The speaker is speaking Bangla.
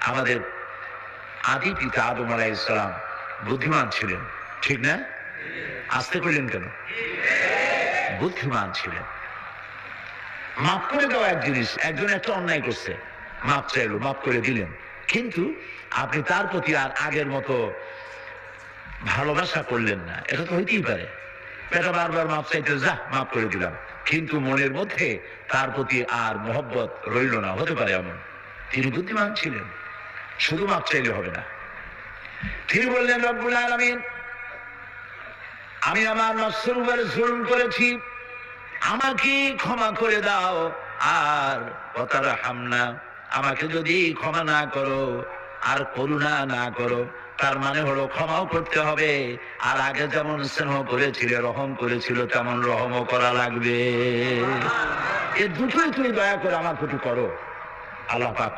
আমাদের আদি পিতা আদম আলাইহিস সালাম বুদ্ধিমান ছিলেন, ঠিক না? আসতে কইলেন কেন? বুদ্ধিমান ছিলেন। মাফ করে দেওয়া এক জিনিস, একজন একটা অন্যায় করছে, মাফ চাইলো, মাফ করে দিলেন, কিন্তু আপনি তার প্রতি আর আগের মতো ভালোবাসা করলেন না। এটা তো হইতেই পারে, বেটা বারবার মাফ চাইতে, যা মাফ করে দিলাম, কিন্তু মনের মধ্যে তার প্রতি আর মহব্বত রইল না, হতে পারে এমন। তিনি বুদ্ধিমান ছিলেন, শুধু মাফ চাইলে হবে না। তিনি বললেন, রব্বুল আলামিন, আমি আমার নফসের উপরে জুলুম করেছি, আমাকে ক্ষমা করে দাও। আর ওয়াতারহামনা, আমাকে যদি ক্ষমা না করো আর করুণা না করো, তার মানে হলো ক্ষমাও করতে হবে, আর আগে যেমন স্নেহ করেছিল, রহম করেছিল, তেমন রহমও করা লাগবে। এই দুটোই তুমি দয়া করে আমার প্রতি করো। আল্লাহ পাক